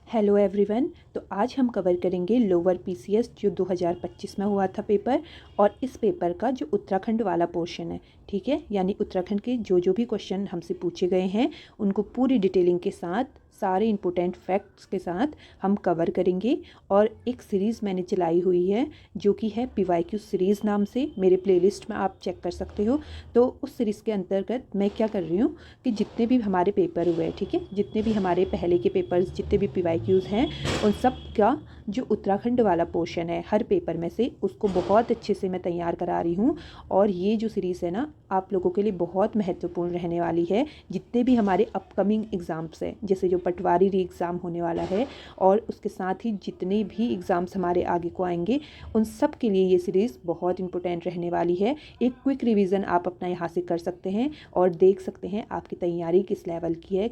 Hello everyone. तो आज हम कवर करेंगे लोअर पीसीएस जो 2025 में हुआ था पेपर, और इस पेपर का जो उत्तराखंड वाला पोर्शन है, ठीक है, यानी उत्तराखंड के जो भी क्वेश्चन हमसे पूछे गए हैं उनको पूरी डिटेलिंग के साथ, सारे इम्पोर्टेंट फैक्ट्स के साथ हम कवर करेंगे। और एक सीरीज़ मैंने चलाई हुई है जो कि है पीवाईक्यू सीरीज़ नाम से, मेरे प्लेलिस्ट में आप चेक कर सकते हो। तो उस सीरीज़ के अंतर्गत मैं क्या कर रही हूँ कि जितने भी हमारे पेपर हुए, ठीक है, जितने भी हमारे पहले के पेपर्स, जितने भी पीवाईक्यूज़ हैं, उन सब का जो उत्तराखंड वाला पोर्शन है हर पेपर में से, उसको बहुत अच्छे से मैं तैयार करा रही हूँ। और ये जो सीरीज़ है ना, आप लोगों के लिए बहुत महत्वपूर्ण रहने वाली है। जितने भी हमारे अपकमिंग एग्ज़ाम्स हैं, जैसे जो पटवारी री एग्ज़ाम होने वाला है, और उसके साथ ही जितने भी एग्ज़ाम्स हमारे आगे को आएंगे, उन सब के लिए ये सीरीज़ बहुत इंपॉर्टेंट रहने वाली है। एक क्विक रिवीजन आप अपना यहाँ से कर सकते हैं और देख सकते हैं आपकी तैयारी किस लेवल की है,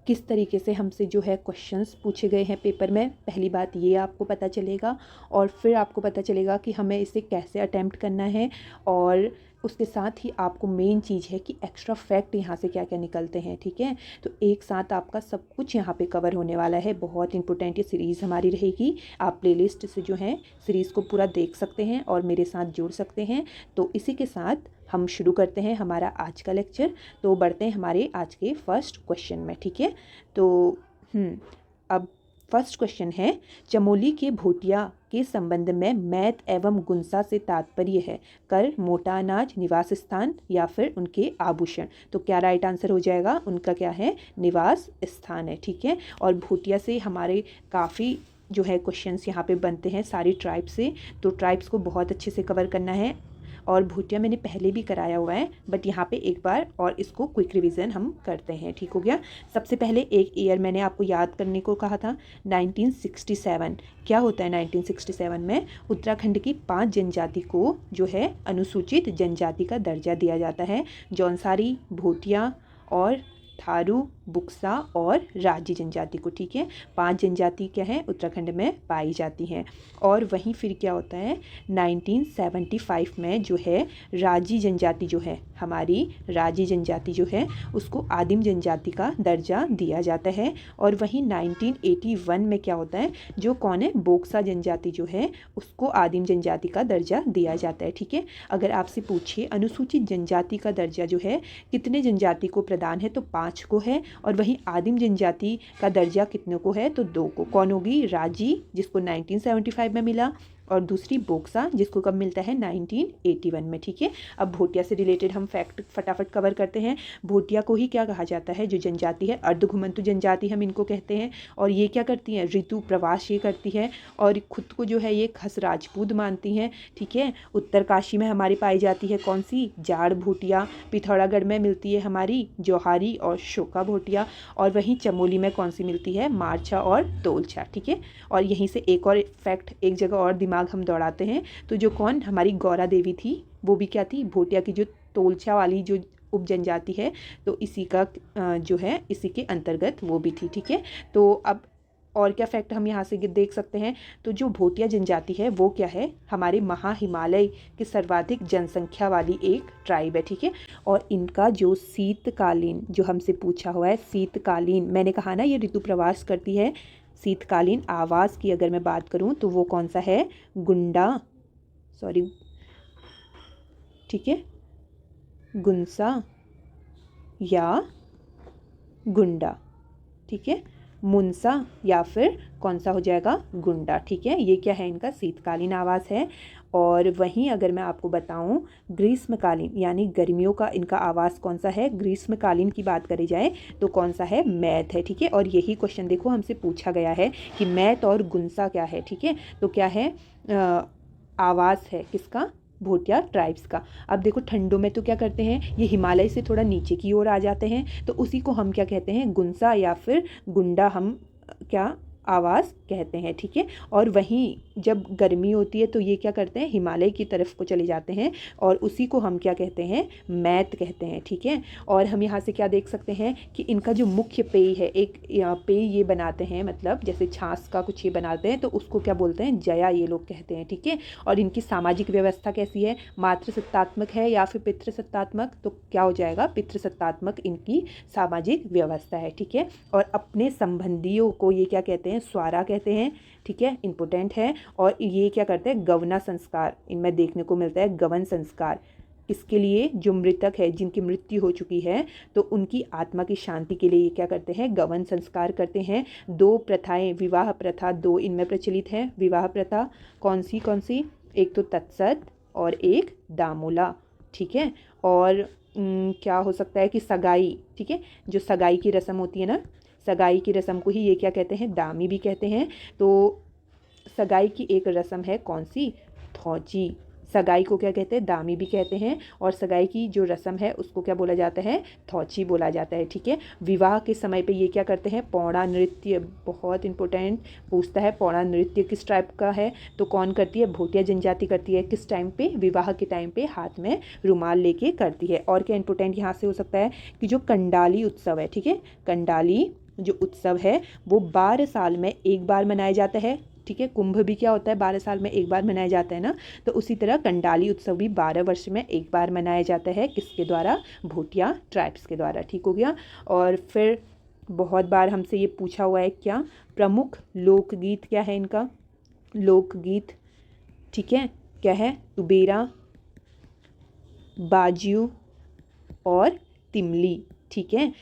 किस तरीके से हमसे जो है क्वेश्चंस पूछे गए हैं पेपर में। पहली बात ये आपको पता चलेगा, और फिर आपको पता चलेगा कि हमें इसे कैसे अटेम्प्ट करना है। और उसके साथ ही आपको मेन चीज़ है कि एक्स्ट्रा फैक्ट यहाँ से क्या क्या निकलते हैं, ठीक है। तो एक साथ आपका सब कुछ यहाँ पे कवर होने वाला है। बहुत इंपॉर्टेंट ये सीरीज़ हमारी रहेगी। आप प्लेलिस्ट से जो है सीरीज़ को पूरा देख सकते हैं और मेरे साथ जुड़ सकते हैं। तो इसी के साथ हम शुरू करते हैं हमारा आज का लेक्चर। तो बढ़ते हैं हमारे आज के फर्स्ट क्वेश्चन में, ठीक है। तो अब फर्स्ट क्वेश्चन है, चमोली के भोटिया के संबंध में मैत एवं गुंसा से तात्पर्य है कर, मोटा अनाज, निवास स्थान या फिर उनके आभूषण। तो क्या राइट आंसर हो जाएगा? उनका क्या है? निवास स्थान है, ठीक है। और भोटिया से हमारे काफ़ी जो है क्वेश्चंस यहाँ पे बनते हैं सारी ट्राइब से, तो ट्राइब्स को बहुत अच्छे से कवर करना है। और भूटिया मैंने पहले भी कराया हुआ है, बट यहाँ पे एक बार और इसको क्विक रिवीजन हम करते हैं, ठीक हो गया। सबसे पहले एक ईयर मैंने आपको याद करने को कहा था, 1967। क्या होता है 1967 में? उत्तराखंड की 5 जनजाति को जो है अनुसूचित जनजाति का दर्जा दिया जाता है। जौनसारी, भोटिया और थारू, बुक्सा और राजी जनजाति को, ठीक है। 5 जनजाति क्या है उत्तराखंड में पाई जाती हैं। और वहीं फिर क्या होता है 1975 में जो है राजी जनजाति जो है, हमारी राजी जनजाति जो है, उसको आदिम जनजाति का दर्जा दिया जाता है। और वहीं 1981 में क्या होता है, जो कौन है, बोक्सा जनजाति जो है, उसको आदिम जनजाति का दर्जा दिया जाता है, ठीक है। अगर आपसे पूछे अनुसूचित जनजाति का दर्जा जो है कितने जनजाति को प्रदान है, तो 5 को है। और वहीं आदिम जनजाति का दर्जा कितने को है, तो 2 को। कौन होगी? राजी, जिसको 1975 में मिला, और दूसरी बोक्सा, जिसको कब मिलता है? 1981 में, ठीक है। अब भोटिया से रिलेटेड हम फैक्ट फटाफट कवर करते हैं। भोटिया को ही क्या कहा जाता है, जो जनजाति है, अर्धघुमंतु जनजाति हम इनको कहते हैं। और ये क्या करती हैं? ऋतु प्रवास ये करती है, और खुद को जो है ये खस राजपूत मानती हैं, ठीक है। उत्तरकाशी में हमारी पाई जाती है कौन सी? जाड़ भोटिया। पिथौरागढ़ में मिलती है हमारी जौहारी और शोका भोटिया। और वहीं चमोली में कौन सी मिलती है? मारछा और तोलछा, ठीक है। और यहीं से एक और फैक्ट, एक जगह और दिमाग हम दौड़ाते हैं। तो जो कौन हमारी गौरा देवी थी, वो भी क्या थी? भोटिया की जो तोलछा वाली जो उप जनजाति है, तो इसी का जो है इसी के अंतर्गत वो भी थी, ठीक है। तो अब और क्या फैक्ट हम यहाँ से देख सकते हैं, तो जो भोटिया जनजाति है वो क्या है, हमारे महा हिमालय की सर्वाधिक जनसंख्या वाली एक ट्राइब है, ठीक है। और इनका जो शीतकालीन, जो हमसे पूछा हुआ है शीतकालीन, मैंने कहा ना ये ऋतु प्रवास करती है। शीतकालीन आवास की अगर मैं बात करूं तो वो कौन सा है? गुंडा, सॉरी, ठीक है, गुंसा या गुंडा, ठीक है, मुंसा या फिर कौन सा हो जाएगा? गुंडा, ठीक है। ये क्या है? इनका शीतकालीन आवास है। और वहीं अगर मैं आपको बताऊं ग्रीष्मकालीन, यानी गर्मियों का इनका आवास कौन सा है? ग्रीष्मकालीन की बात करी जाए तो कौन सा है? मैत है, ठीक है। और यही क्वेश्चन देखो हमसे पूछा गया है कि मैत और गुंसा क्या है, ठीक है। तो क्या है? आवास है किसका? भोटिया ट्राइब्स का। अब देखो ठंडों में तो क्या करते हैं, ये हिमालय से थोड़ा नीचे की ओर आ जाते हैं, तो उसी को हम क्या कहते हैं? गुंसा या फिर गुंडा हम क्या आवास कहते हैं, ठीक है। और वहीं जब गर्मी होती है तो ये क्या करते हैं, हिमालय की तरफ को चले जाते हैं और उसी को हम क्या कहते हैं, मैत कहते हैं, ठीक है। और हम यहाँ से क्या देख सकते हैं कि इनका जो मुख्य पेय है, एक पेय ये बनाते हैं, मतलब जैसे छाछ का कुछ ये बनाते हैं तो उसको क्या बोलते हैं, जया ये लोग कहते हैं, ठीक है। और इनकी सामाजिक व्यवस्था कैसी है, मातृसत्तात्मक है या फिर पितृसत्तात्मक, तो क्या हो जाएगा, पितृसत्तात्मक इनकी सामाजिक व्यवस्था है, ठीक है। और अपने संबंधियों को ये क्या कहते हैं, स्वारा कहते हैं, ठीक है, इम्पोर्टेंट है। और ये क्या करते हैं, गवना संस्कार इनमें देखने को मिलता है, गवन संस्कार इसके लिए, जो मृतक है, जिनकी मृत्यु हो चुकी है, तो उनकी आत्मा की शांति के लिए ये क्या करते हैं, गवन संस्कार करते हैं। 2 प्रथाएं, विवाह प्रथा 2 इनमें प्रचलित है। विवाह प्रथा कौन सी, एक तो तत्सत और एक दामोला, ठीक है। और क्या हो सकता है कि सगाई, ठीक है, जो सगाई की रस्म होती है ना, सगाई की रस्म को ही ये क्या कहते हैं, दामी भी कहते हैं। तो सगाई की एक रस्म है कौन सी, थौची, सगाई को क्या कहते हैं, दामी भी कहते हैं। और सगाई की जो रस्म है उसको क्या बोला जाता है, थौची बोला जाता है, ठीक है। विवाह के समय पे ये क्या करते हैं, पौड़ा नृत्य, बहुत इंपॉर्टेंट पूछता है, पौड़ा नृत्य किस टाइप का है, तो कौन करती है, भोटिया जनजाति करती है। किस टाइम पे, विवाह के टाइम पे हाथ में रुमाल लेके करती है। और क्या इंपॉर्टेंट यहाँ से हो सकता है कि जो कंडाली उत्सव है, ठीक है, कंडाली जो उत्सव है वो 12 साल में एक बार मनाया जाता है, ठीक है। कुंभ भी क्या होता है, 12 साल में एक बार मनाया जाता है ना, तो उसी तरह कंडाली उत्सव भी 12 वर्ष में एक बार मनाया जाता है, किसके द्वारा, भूटिया ट्राइब्स के द्वारा, ठीक हो गया। और फिर बहुत बार हमसे ये पूछा हुआ है, क्या प्रमुख लोकगीत क्या है इनका, लोकगीत, ठीक है, क्या है, तुबेरा, बाजियो और तिमली, ठीक है।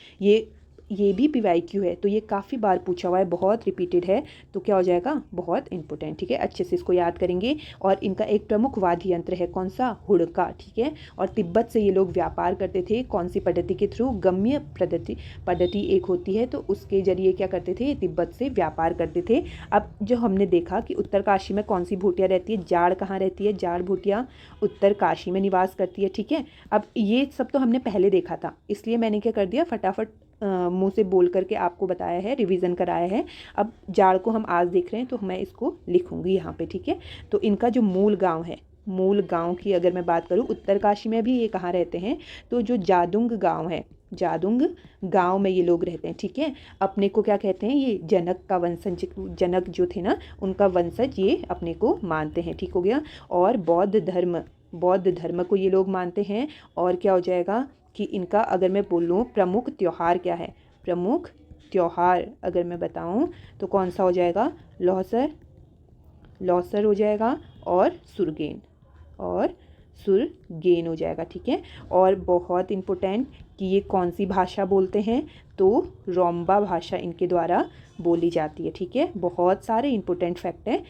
ये भी PYQ है, तो ये काफ़ी बार पूछा हुआ है, बहुत रिपीटेड है, तो क्या हो जाएगा, बहुत इंपॉर्टेंट, ठीक है। अच्छे से इसको याद करेंगे। और इनका एक प्रमुख वाद्य यंत्र है कौन सा, हुड़का, ठीक है। और तिब्बत से ये लोग व्यापार करते थे, कौन सी पद्धति के थ्रू, गम्य पद्धति एक होती है, तो उसके जरिए क्या करते थे, तिब्बत से व्यापार करते थे। अब जो हमने देखा कि उत्तरकाशी में कौन सी भूटिया रहती है, जाड़ कहाँ रहती है, जाड़ भूटिया उत्तरकाशी में निवास करती है, ठीक है। अब ये सब तो हमने पहले देखा था, इसलिए मैंने क्या कर दिया, फटाफट मुंह से बोल करके आपको बताया है, रिवीजन कराया है। अब जाड़ को हम आज देख रहे हैं तो मैं इसको लिखूंगी यहाँ पे, ठीक है। तो इनका जो मूल गांव है, मूल गांव की अगर मैं बात करूँ, उत्तरकाशी में भी ये कहाँ रहते हैं, तो जो जादुंग गांव है, जादुंग गांव में ये लोग रहते हैं, ठीक है। अपने को क्या कहते हैं, ये जनक का वंशज, जनक जो थे ना उनका वंशज ये अपने को मानते हैं, ठीक हो गया। और बौद्ध धर्म को ये लोग मानते हैं। और क्या हो जाएगा कि इनका अगर मैं बोलूँ प्रमुख त्यौहार क्या है, प्रमुख त्यौहार अगर मैं बताऊँ तो कौन सा हो जाएगा, लौसर हो जाएगा और सुरगेन हो जाएगा, ठीक है। और बहुत इम्पोर्टेंट कि ये कौन सी भाषा बोलते हैं, तो रोम्बा भाषा इनके द्वारा बोली जाती है, ठीक है। बहुत सारे इंपॉर्टेंट फैक्ट हैं,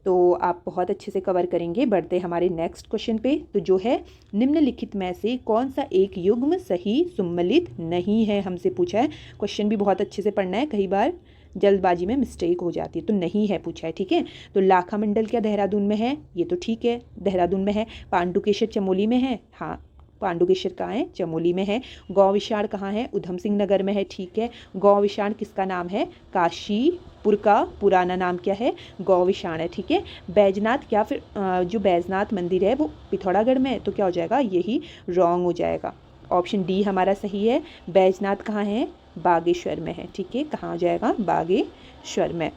तो आप बहुत अच्छे से कवर करेंगे। बढ़ते हमारे नेक्स्ट क्वेश्चन पे, तो जो है निम्नलिखित में से कौन सा एक युग्म सही सुम्मिलित नहीं है, हमसे पूछा है। क्वेश्चन भी बहुत अच्छे से पढ़ना है, कई बार जल्दबाजी में मिस्टेक हो जाती है, तो नहीं है पूछा है, ठीक है। तो लाखा मंडल क्या देहरादून में है, ये तो ठीक है, देहरादून में है। पांडुकेश्वर चमोली में है, हाँ पांडुकेश्वर कहाँ है, चमोली में है। गौ विशाण कहाँ है, उधम सिंह नगर में है, ठीक है। गौ विशाण किसका नाम है, काशीपुर का पुराना नाम क्या है, गौ विशाण है, ठीक है। बैजनाथ क्या, फिर जो बैजनाथ मंदिर है वो पिथौरागढ़ में है, तो क्या हो जाएगा, यही रॉन्ग हो जाएगा। ऑप्शन डी हमारा सही है। बैजनाथ कहाँ है, बागेश्वर में है, ठीक है, कहाँ हो जाएगा, बागेश्वर में।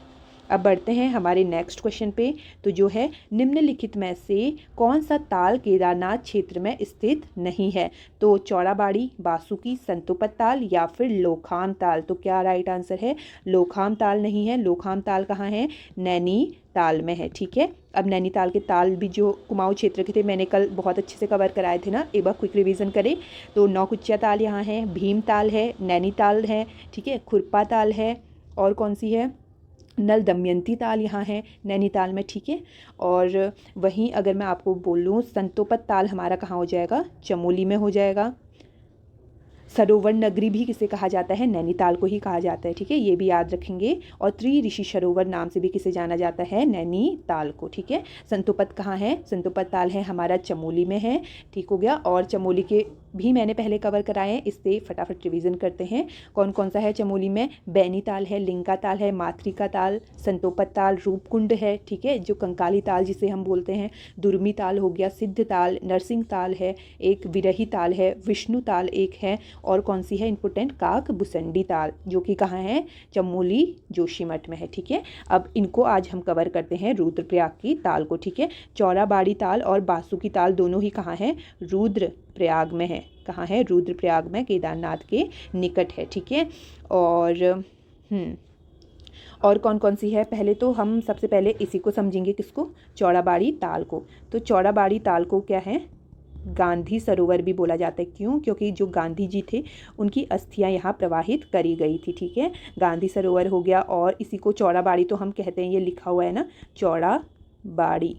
अब बढ़ते हैं हमारे नेक्स्ट क्वेश्चन पे, तो जो है निम्नलिखित में से कौन सा ताल केदारनाथ क्षेत्र में स्थित नहीं है, तो चौड़ाबाड़ी, बासुकी, संतोपत ताल या फिर लोखाम ताल, तो क्या राइट आंसर है, लोखाम ताल नहीं है। लोखाम ताल कहाँ है, नैनीताल में है, ठीक है। अब नैनीताल के ताल भी जो कुमाऊं क्षेत्र के थे, मैंने कल बहुत अच्छे से कवर कराए थे ना, एक बार क्विक रिवीजन करें तो नौकुचिया ताल यहाँ है, भीम ताल है, नैनीताल है, ठीक है, खुरपा ताल है, और कौन सी है, नल दमयंती ताल यहाँ है नैनीताल में, ठीक है। और वहीं अगर मैं आपको बोलूँ संतोपत ताल हमारा कहाँ हो जाएगा, चमोली में हो जाएगा। सरोवर नगरी भी किसे कहा जाता है, नैनीताल को ही कहा जाता है, ठीक है, ये भी याद रखेंगे। और त्रिऋषि सरोवर नाम से भी किसे जाना जाता है, नैनीताल को, ठीक है। संतोपत कहाँ है, संतोपत ताल है हमारा चमोली में है, ठीक हो गया। और चमोली के भी मैंने पहले कवर कराए हैं, इससे फटाफट रिवीजन करते हैं। कौन कौन सा है चमोली में, बैनी ताल है, लिंका ताल है, मातृका ताल, संतोपत ताल, रूपकुंड है, ठीक है, जो कंकाली ताल जिसे हम बोलते हैं, दुर्मी ताल हो गया, सिद्ध ताल, नरसिंह ताल है, एक विरही ताल है, विष्णु ताल एक है, और कौन सी है इंपॉर्टेंट, काक बुसंडी ताल, जो कि कहाँ है, चमोली जोशीमठ में है, ठीक है। अब इनको आज हम कवर करते हैं, रुद्रप्रयाग की ताल को, ठीक है। चौराबाड़ी ताल और बासुकी ताल दोनों ही कहाँ है, रुद्रप्रयाग में है, कहाँ है, रुद्रप्रयाग में, केदारनाथ के निकट है, ठीक है। और कौन कौन सी है, पहले तो हम सबसे पहले इसी को समझेंगे, किसको, चौराबाड़ी ताल को। तो चौराबाड़ी ताल को क्या है, गांधी सरोवर भी बोला जाता है, क्यों, क्योंकि जो गांधी जी थे उनकी अस्थियां यहाँ प्रवाहित करी गई थी, ठीक है, गांधी सरोवर हो गया। और इसी को चौराबाड़ी तो हम कहते हैं, ये लिखा हुआ है ना, चौराबाड़ी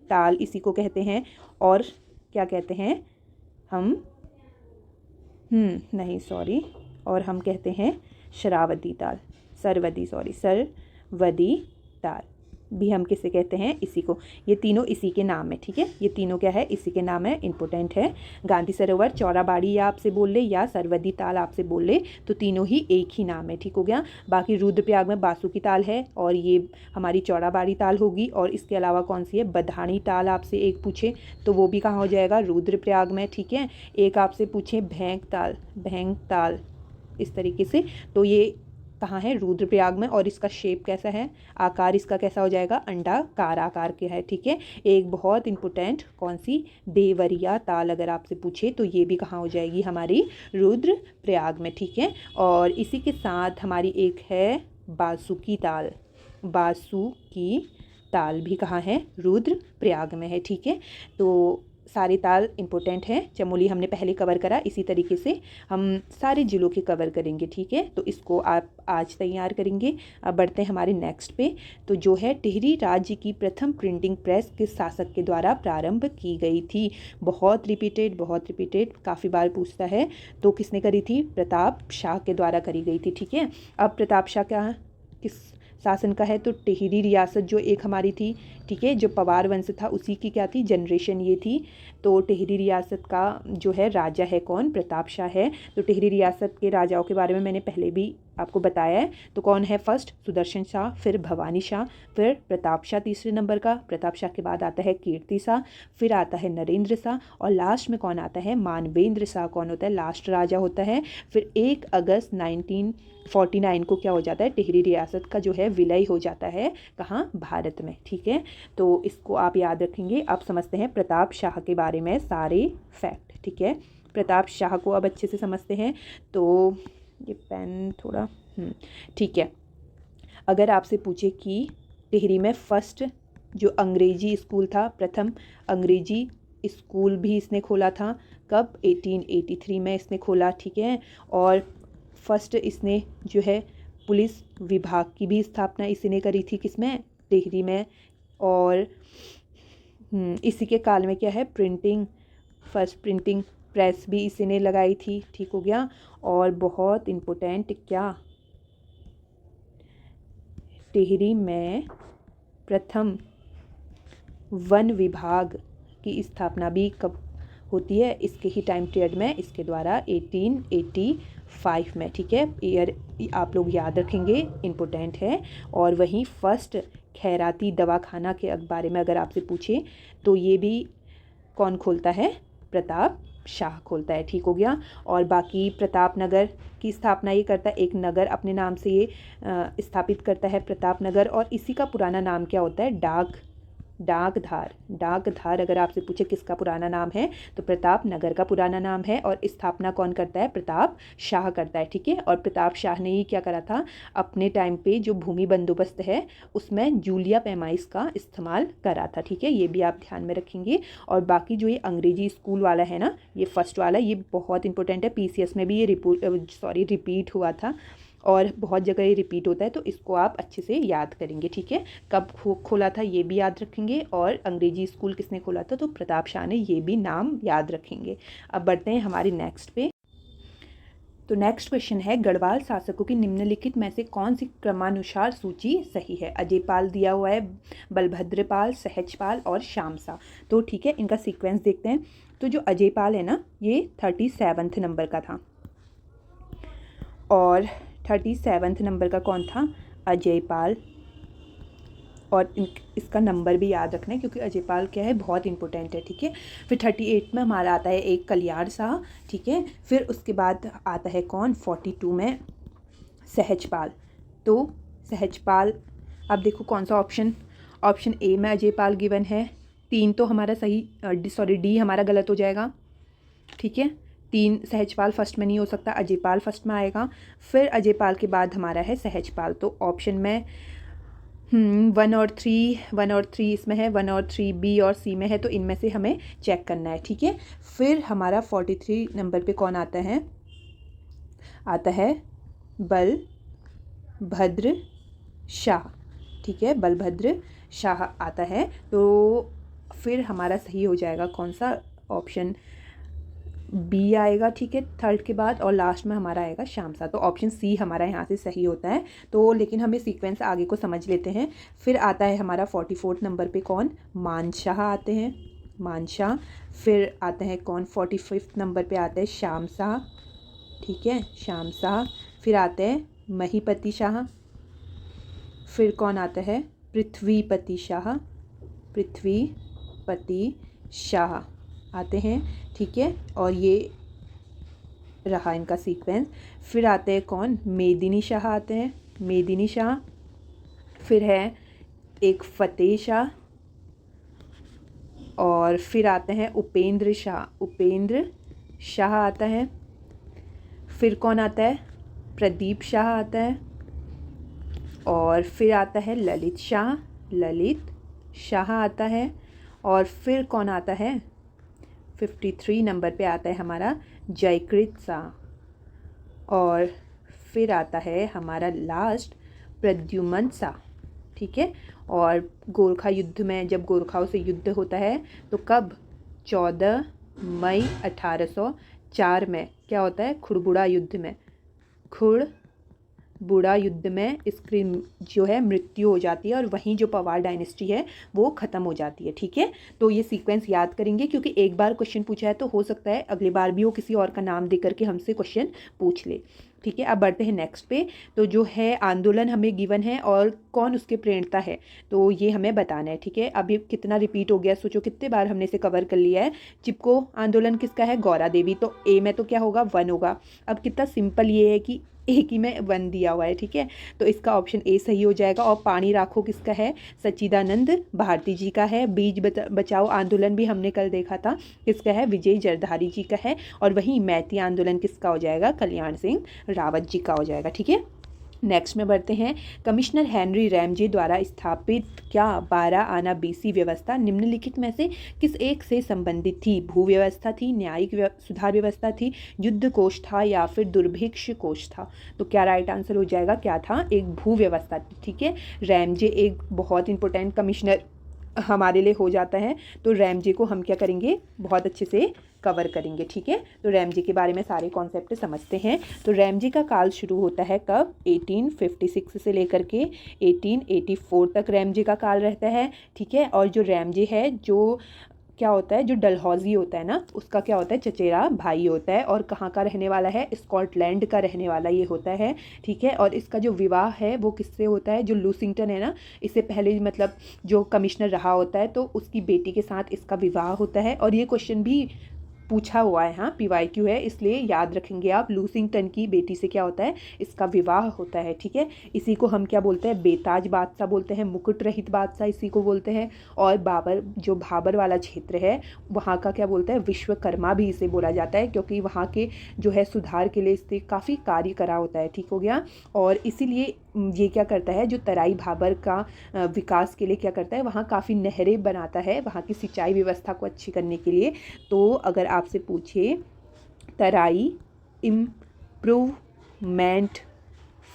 ताल इसी को कहते हैं। और क्या कहते हैं हम, नहीं सॉरी, और हम कहते हैं शरावती ताल, सरवदी ताल भी हम किसे कहते हैं, इसी को। ये तीनों इसी के नाम है, ठीक है, ये तीनों क्या है, इसी के नाम है, इंपॉर्टेंट है। गांधी सरोवर, चौराबाड़ी या आपसे बोल ले, या सरवदी ताल आपसे बोल ले, तो तीनों ही एक ही नाम है, ठीक हो गया। बाकी रुद्रप्रयाग में बासुकी ताल है, और ये हमारी चौराबाड़ी ताल होगी। और इसके अलावा कौन सी है, बधानी ताल आपसे एक पूछे तो वो भी कहाँ हो जाएगा, रुद्रप्रयाग में, ठीक है। एक आपसे पूछे भेंग ताल इस तरीके से, तो ये कहाँ है, रुद्रप्रयाग में। और इसका शेप कैसा है, आकार इसका कैसा हो जाएगा, अंडाकार आकार के है, ठीक है। एक बहुत इंपॉर्टेंट कौन सी, देवरिया ताल अगर आपसे पूछे तो ये भी कहाँ हो जाएगी, हमारी रुद्रप्रयाग में, ठीक है। और इसी के साथ हमारी एक है बासुकी ताल भी कहाँ है, रुद्रप्रयाग में है, ठीक है। तो सारे ताल इंपॉर्टेंट हैं। चमोली हमने पहले कवर करा, इसी तरीके से हम सारे जिलों के कवर करेंगे, ठीक है। तो इसको आप आज तैयार करेंगे। अब बढ़ते हैं हमारे नेक्स्ट पे, तो जो है टिहरी राज्य की प्रथम प्रिंटिंग प्रेस किस शासक के द्वारा प्रारंभ की गई थी। बहुत रिपीटेड काफ़ी बार पूछता है, तो किसने करी थी, प्रताप शाह के द्वारा करी गई थी, ठीक है। अब प्रताप शाह क्या किस शासन का है, तो टिहरी रियासत जो एक हमारी थी, ठीक है, जो पवार वंश था उसी की क्या थी, जनरेशन ये थी। तो टिहरी रियासत का जो है राजा है कौन, प्रताप शाह है। तो टिहरी रियासत के राजाओं के बारे में मैंने पहले भी आपको बताया है। तो कौन है, फर्स्ट सुदर्शन शाह, फिर भवानी शाह, फिर प्रताप शाह तीसरे नंबर का, प्रताप शाह के बाद आता है कीर्ति शाह, फिर आता है नरेंद्र शाह, और लास्ट में कौन आता है, मानवेंद्र शाह कौन होता है, लास्ट राजा होता है। फिर 1 अगस्त 1949 को क्या हो जाता है, टिहरी रियासत का जो है विलय हो जाता है, कहाँ, भारत में, ठीक है। तो इसको आप याद रखेंगे। अब समझते हैं प्रताप शाह के बारे में सारे फैक्ट, ठीक है। प्रताप शाह को अब अच्छे से समझते हैं। तो ये पेन थोड़ा ठीक है। अगर आपसे पूछे कि टिहरी में फर्स्ट जो अंग्रेजी स्कूल था, प्रथम अंग्रेजी स्कूल भी इसने खोला था, कब, 1883 में इसने खोला, ठीक है। और फर्स्ट इसने जो है पुलिस विभाग की भी स्थापना इसी ने करी थी, किसमें, टिहरी में। और इसी के काल में क्या है, फर्स्ट प्रिंटिंग प्रेस भी इसी ने लगाई थी, ठीक हो गया। और बहुत इम्पोर्टेंट क्या, टिहरी में प्रथम वन विभाग की स्थापना भी कब होती है, इसके ही टाइम पीरियड में, इसके द्वारा 1885 में, ठीक है। ईयर आप लोग याद रखेंगे, इम्पोर्टेंट है। और वहीं फर्स्ट खैराती दवाखाना के बारे में अगर आपसे पूछे तो ये भी कौन खोलता है, प्रताप शाह खोलता है, ठीक हो गया। और बाकी प्रताप नगर की स्थापना ये करता है, एक नगर अपने नाम से ये स्थापित करता है, प्रताप नगर। और इसी का पुराना नाम क्या होता है, डाकधार अगर आपसे पूछे किसका पुराना नाम है, तो प्रताप नगर का पुराना नाम है। और स्थापना कौन करता है, प्रताप शाह करता है, ठीक है। और प्रताप शाह ने ही क्या करा था, अपने टाइम पे जो भूमि बंदोबस्त है उसमें जूलिया पैमाइश का इस्तेमाल करा था, ठीक है, ये भी आप ध्यान में रखेंगे। और बाकी जो ये अंग्रेजी स्कूल वाला है ना, ये फर्स्ट वाला, ये बहुत इंपॉर्टेंट है, PCS में भी ये रिपीट हुआ था, और बहुत जगह ये रिपीट होता है, तो इसको आप अच्छे से याद करेंगे, ठीक है। कब खोला था ये भी याद रखेंगे, और अंग्रेजी स्कूल किसने खोला था, तो प्रताप शाह ने, ये भी नाम याद रखेंगे। अब बढ़ते हैं हमारी नेक्स्ट पे। तो नेक्स्ट क्वेश्चन है, गढ़वाल शासकों की निम्नलिखित में से कौन सी क्रमानुसार सूची सही है। अजयपाल दिया हुआ है, बलभद्रपाल, सहजपाल और श्यामसा। तो ठीक है, इनका सीक्वेंस देखते हैं। तो जो अजयपाल है ना, ये 37 नंबर का था, और 37 नंबर का कौन था, अजयपाल। और इसका नंबर भी याद रखना है क्योंकि अजयपाल क्या है, बहुत इंपॉर्टेंट है, ठीक है। फिर 38 में हमारा आता है एक कलियाड़ शाह, ठीक है। फिर उसके बाद आता है कौन, 42 में सहजपाल। तो सहजपाल, अब देखो कौन सा ऑप्शन ए में अजयपाल गिवन है। 3 तो हमारा सही, सॉरी डी हमारा गलत हो जाएगा, ठीक है। 3 सहजपाल फर्स्ट में नहीं हो सकता, अजयपाल फर्स्ट में आएगा। फिर अजयपाल के बाद हमारा है सहजपाल। तो ऑप्शन में 1 और 3 इसमें है, 1 और 3 बी और सी में है, तो इनमें से हमें चेक करना है, ठीक है। फिर हमारा 43 नंबर पे कौन आता है बलभद्र शाह, ठीक है, बलभद्र शाह आता है। तो फिर हमारा सही हो जाएगा कौन सा, ऑप्शन बी आएगा, ठीक है, थर्ड के बाद, और लास्ट में हमारा आएगा श्यामसा। तो ऑप्शन सी हमारा यहाँ से सही होता है। तो लेकिन हमें सीक्वेंस आगे को समझ लेते हैं। फिर आता है हमारा 44 नंबर पे कौन, मानशाह आते हैं, मानशाह। फिर आते हैं कौन, 45 नंबर पे आते हैं श्यामसा, ठीक है, श्यामसा। फिर आते हैं महीपति शाह। फिर कौन आता है, पृथ्वीपति शाह आते हैं, ठीक है। और ये रहा इनका सीक्वेंस। फिर आते हैं कौन, मेदिनी शाह आते हैं, मेदिनी शाह। फिर है एक फतेह शाह, और फिर आते हैं उपेंद्र शाह आता है। फिर कौन आता है, प्रदीप शाह आता है। और फिर आता है ललित शाह आता है। और फिर कौन आता है, 53 नंबर पे आता है हमारा जयकृत शाह। और फिर आता है हमारा लास्ट प्रद्युमन शाह, ठीक है। और गोरखा युद्ध में, जब गोरखाओं से युद्ध होता है तो कब, 14 मई 1804 में क्या होता है, खुड़बुड़ा युद्ध में इसकी जो है मृत्यु हो जाती है, और वहीं जो पवार डायनेस्टी है वो ख़त्म हो जाती है, ठीक है। तो ये सीक्वेंस याद करेंगे क्योंकि एक बार क्वेश्चन पूछा है तो हो सकता है अगली बार भी वो किसी और का नाम दे करके हमसे क्वेश्चन पूछ ले, ठीक है। अब बढ़ते हैं नेक्स्ट पे। तो जो है आंदोलन हमें गिवन है और कौन उसके प्रेरणता है, तो ये हमें बताना है, ठीक है। अभी कितना रिपीट हो गया, सोचो कितने बार हमने इसे कवर कर लिया है। चिपको आंदोलन किसका है, गौरा देवी। तो ए में तो क्या होगा, 1 होगा। अब कितना सिंपल ये है कि एक ही में 1 दिया हुआ है, ठीक है। तो इसका ऑप्शन ए सही हो जाएगा। और पानी राखो किसका है, सच्चिदानंद भारती जी का है। बीज बचाओ आंदोलन भी हमने कल देखा था, किसका है, विजय जरधारी जी का है। और वहीं मैती आंदोलन किसका हो जाएगा, कल्याण सिंह रावत जी का हो जाएगा, ठीक है। नेक्स्ट में बढ़ते हैं। कमिश्नर हेनरी रैमजे द्वारा स्थापित क्या 12 आना बीसी व्यवस्था निम्नलिखित में से किस एक से संबंधित थी। भू व्यवस्था थी, न्यायिक सुधार व्यवस्था थी, युद्ध कोष था, या फिर दुर्भिक्ष कोष था। तो क्या राइट आंसर हो जाएगा, क्या था, एक भू व्यवस्था थी, ठीक है। रैमजे एक बहुत इंपॉर्टेंट कमिश्नर हमारे लिए हो जाता है। तो रैमजे को हम क्या करेंगे, बहुत अच्छे से कवर करेंगे, ठीक है। तो रैमजे के बारे में सारे कॉन्सेप्ट समझते हैं। तो रैमजे का काल शुरू होता है कब, 1856 से लेकर के 1884 तक रैमजे का काल रहता है, ठीक है। और जो रैमजे है, जो क्या होता है, जो डलहौजी होता है ना, उसका क्या होता है, चचेरा भाई होता है। और कहाँ का रहने वाला है, स्कॉटलैंड का रहने वाला ये होता है, ठीक है। और इसका जो विवाह है वो किससे होता है, जो लूसिंगटन है ना, इससे पहले मतलब जो कमिश्नर रहा होता है, तो उसकी बेटी के साथ इसका विवाह होता है। और ये क्वेश्चन भी पूछा हुआ है, हाँ, PYQ है, इसलिए याद रखेंगे आप। लूसिंगटन की बेटी से क्या होता है, इसका विवाह होता है, ठीक है। इसी को हम क्या बोलते हैं, बेताज बादशाह बोलते हैं, मुकुट रहित बादशाह इसी को बोलते हैं। और बाबर, जो भाबर वाला क्षेत्र है वहाँ का क्या बोलते हैं, विश्वकर्मा भी इसे बोला जाता है, क्योंकि वहाँ के जो है सुधार के लिए इससे काफ़ी कार्य करा होता है, ठीक हो गया। और इसीलिए ये क्या करता है, जो तराई भाबर का विकास के लिए क्या करता है, वहाँ काफ़ी नहरें बनाता है, वहाँ की सिंचाई व्यवस्था को अच्छी करने के लिए। तो अगर आपसे पूछे तराई इम्प्रूवमेंट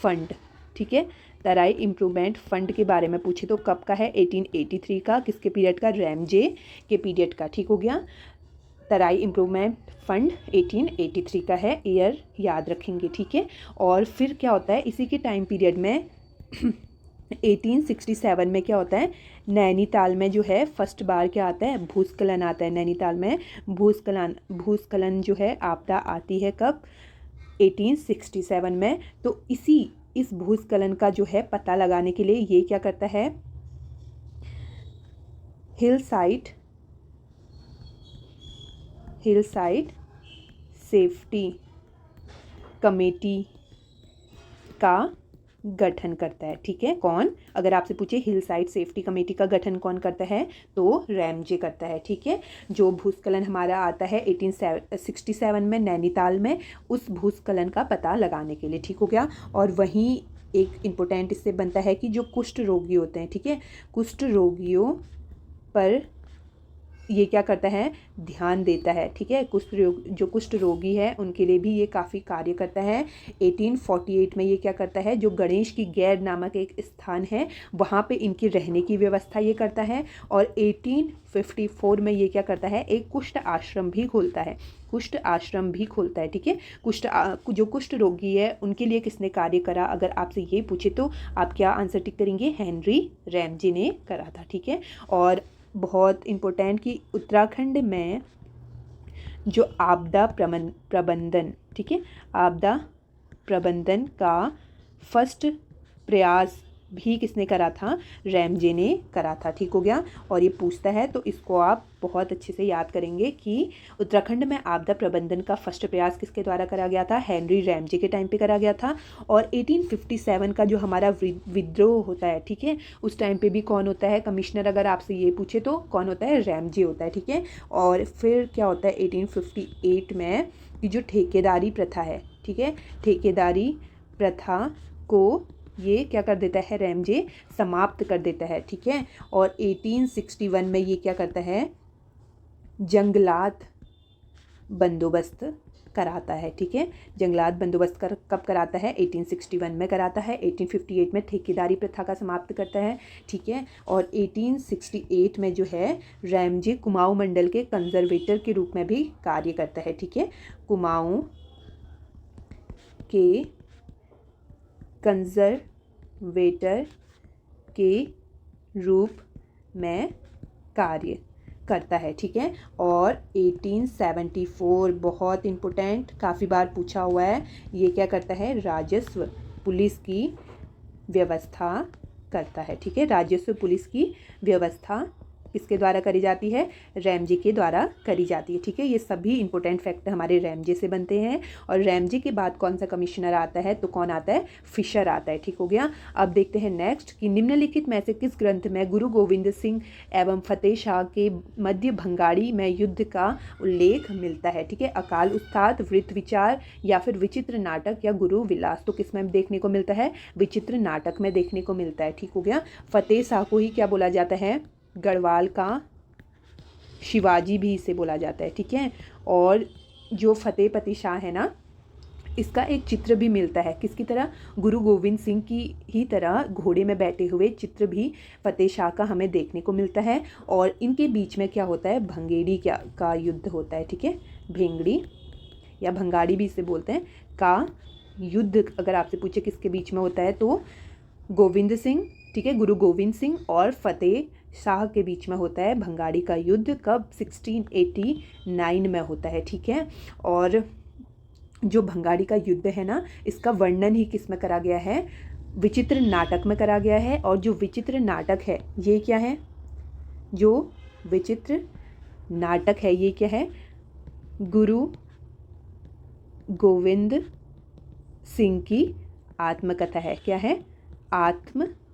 फंड, ठीक है, तराई इम्प्रूवमेंट फंड के बारे में पूछे तो कब का है, 1883 का, किसके पीरियड का, रैमजे के पीरियड का, ठीक हो गया। तराई इम्प्रूवमेंट फंड 1883 का है, ईयर याद रखेंगे, ठीक है। और फिर क्या होता है इसी के टाइम पीरियड में 1867 में क्या होता है, नैनीताल में जो है फर्स्ट बार क्या आता है, भूस्खलन आता है। नैनीताल में भूस्खलन जो है आपदा आती है कब, 1867 में। तो इस भूस्खलन का जो है पता लगाने के लिए ये क्या करता है, हिल साइट सेफ्टी कमेटी का गठन करता है, ठीक है। कौन, अगर आपसे पूछे हिल साइड सेफ्टी कमेटी का गठन कौन करता है, तो रैमजे करता है, ठीक है। जो भूस्खलन हमारा आता है 1867 में नैनीताल में, उस भूस्खलन का पता लगाने के लिए, ठीक हो गया। और वहीं एक इम्पोर्टेंट इससे बनता है कि जो कुष्ठ रोगी होते हैं, ठीक है, कुष्ठ रोगियों पर ये क्या करता है, ध्यान देता है, ठीक है। जो कुष्ठ रोगी है उनके लिए भी ये काफ़ी कार्य करता है। 1848 में ये क्या करता है, जो गणेश की गैर नामक एक स्थान है वहाँ पे इनकी रहने की व्यवस्था ये करता है। और 1854 में ये क्या करता है, एक कुष्ठ आश्रम भी खोलता है, ठीक है। जो कुष्ठ रोगी है उनके लिए किसने कार्य करा, अगर आपसे ये पूछे तो आप क्या आंसर टिक करेंगे, हेनरी रैमजे ने करा था, ठीक है। और बहुत इम्पोर्टेंट कि उत्तराखंड में जो आपदा प्रबंधन, ठीक है, आपदा प्रबंधन का फर्स्ट प्रयास भी किसने करा था, रैमजे ने करा था, ठीक हो गया। और ये पूछता है तो इसको आप बहुत अच्छे से याद करेंगे कि उत्तराखंड में आपदा प्रबंधन का फर्स्ट प्रयास किसके द्वारा करा गया था, हेनरी रैमजे के टाइम पे करा गया था। और 1857 का जो हमारा विद्रोह होता है, ठीक है, उस टाइम पे भी कौन होता है कमिश्नर, अगर आपसे ये पूछे तो कौन होता है, रैमजे होता है, ठीक है। और फिर क्या होता है 1858 में कि जो ठेकेदारी प्रथा है, ठीक है, ठेकेदारी प्रथा को ये क्या कर देता है, रैमजे समाप्त कर देता है, ठीक है। और 1861 में ये क्या करता है, जंगलात बंदोबस्त कराता है, ठीक है। जंगलात बंदोबस्त कब कराता है, 1861 में कराता है। 1858 में ठेकेदारी प्रथा का समाप्त करता है, ठीक है। और 1868 में जो है रैमजे कुमाऊं मंडल के कंजर्वेटर के रूप में भी कार्य करता है, ठीक है। कुमाऊं के कंजर्वेटर के रूप में कार्य करता है, ठीक है। और 1874 बहुत इम्पोर्टेंट, काफ़ी बार पूछा हुआ है, ये क्या करता है, राजस्व पुलिस की व्यवस्था करता है, ठीक है। राजस्व पुलिस की व्यवस्था किसके द्वारा करी जाती है, रैमजे के द्वारा करी जाती है, ठीक है। ये सभी इंपॉर्टेंट फैक्ट हमारे रैमजे से बनते हैं। और रैमजे के बाद कौन सा कमिश्नर आता है, तो कौन आता है, फिशर आता है, ठीक हो गया। अब देखते हैं नेक्स्ट कि निम्नलिखित में से किस ग्रंथ में गुरु गोविंद सिंह एवं फतेह शाह के मध्य भंगाड़ी में युद्ध का उल्लेख मिलता है, ठीक है। अकाल उस्ताद, वृत्त विचार या फिर विचित्र नाटक या गुरु विलास, तो किस में देखने को मिलता है, विचित्र नाटक में देखने को मिलता है, ठीक हो गया। फतेह शाह को ही क्या बोला जाता है, गढ़वाल का शिवाजी भी इसे बोला जाता है, ठीक है। और जो फतेहपति शाह है ना, इसका एक चित्र भी मिलता है, किसकी तरह, गुरु गोविंद सिंह की ही तरह घोड़े में बैठे हुए चित्र भी फतेह शाह का हमें देखने को मिलता है। और इनके बीच में क्या होता है, भंगेड़ी का युद्ध होता है, ठीक है। भेंगड़ी या भंगाड़ी भी इसे बोलते हैं, का युद्ध अगर आपसे पूछे किसके बीच में होता है, तो गोविंद सिंह, ठीक है, गुरु गोविंद सिंह और फतेह शाह के बीच में होता है भंगाड़ी का युद्ध। कब, 1689 में होता है, ठीक है। और जो भंगाड़ी का युद्ध है ना, इसका वर्णन ही किस में करा गया है, विचित्र नाटक में करा गया है। और जो विचित्र नाटक है ये क्या है, जो विचित्र नाटक है ये क्या है, गुरु गोविंद सिंह की आत्मकथा है, क्या है, आत्मकथा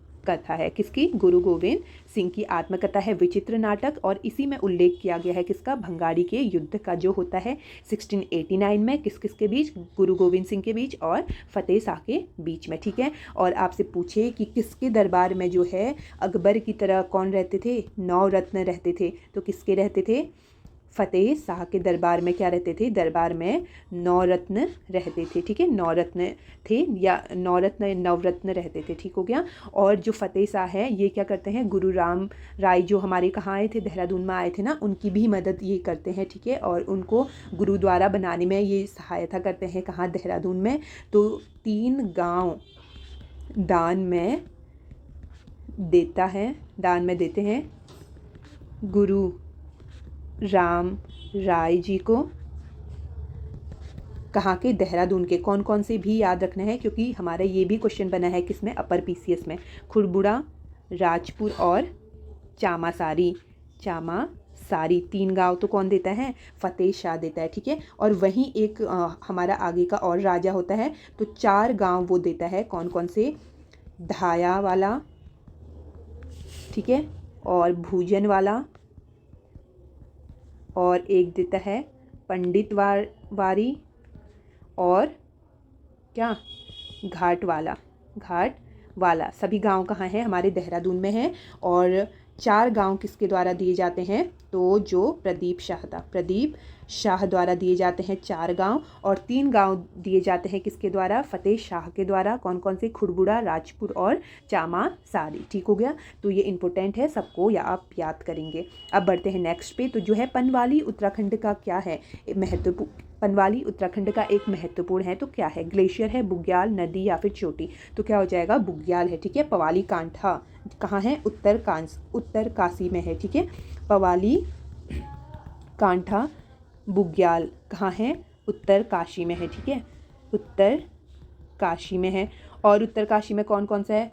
है, किसकी, गुरु गोविंद सिंह की आत्मकथा है विचित्र नाटक। और इसी में उल्लेख किया गया है किसका, भंगाड़ी के युद्ध का, जो होता है 1689 में, किस किस के बीच, गुरु गोविंद सिंह के बीच और फतेह शाह के बीच में, ठीक है। और आपसे पूछे कि किसके दरबार में जो है अकबर की तरह कौन रहते थे, 9 रत्न रहते थे, तो किसके रहते थे, फतेह शाह के दरबार में क्या रहते थे, दरबार में नवरत्न रहते थे, ठीक है, नवरत्न थे या नवरत्न रहते थे, ठीक हो गया। और जो फतेह शाह है ये क्या करते हैं, गुरु राम राय जो हमारे कहाँ आए थे, देहरादून में आए थे ना, उनकी भी मदद ये करते हैं, ठीक है, और उनको गुरुद्वारा बनाने में ये सहायता करते हैं, कहाँ, देहरादून में। तो 3 गांव दान में देते हैं गुरु राम राय जी को, कहाँ के, देहरादून के। कौन कौन से भी याद रखना है क्योंकि हमारा ये भी क्वेश्चन बना है किसमें, अपर पीसीएस में। खुड़बुड़ा, राजपुर और चामासारी। 3 गांव तो कौन देता है, फतेह शाह देता है, ठीक है। और वहीं एक हमारा आगे का और राजा होता है, तो 4 गांव वो देता है, कौन कौन से, धाया वाला, ठीक है, और भूजन वाला, और एक देता है पंडित वारी, और क्या, घाट वाला। सभी गांव कहाँ हैं, हमारे देहरादून में हैं। और 4 गांव किसके द्वारा दिए जाते हैं, तो जो प्रदीप शाह द्वारा दिए जाते हैं 4 गांव। और 3 गांव दिए जाते हैं किसके द्वारा, फतेह शाह के द्वारा। कौन कौन से, खुड़बुड़ा, राजपुर और चामासारी, ठीक हो गया। तो ये इंपॉर्टेंट है सबको, या आप याद करेंगे। अब बढ़ते हैं नेक्स्ट पे। तो जो है पनवाली उत्तराखंड का क्या है महत्वपूर्ण, पनवाली उत्तराखंड का एक महत्वपूर्ण है, तो क्या है, ग्लेशियर है, बुग्याल, नदी या फिर चोटी। तो क्या हो जाएगा, बुग्याल है, ठीक है। पवाली कांठा कहाँ है, उत्तरकाशी में है, ठीक है। पवाली कांठा बुग्याल कहाँ है, उत्तरकाशी में है, ठीक है, उत्तरकाशी में है। और उत्तरकाशी में कौन कौन सा है,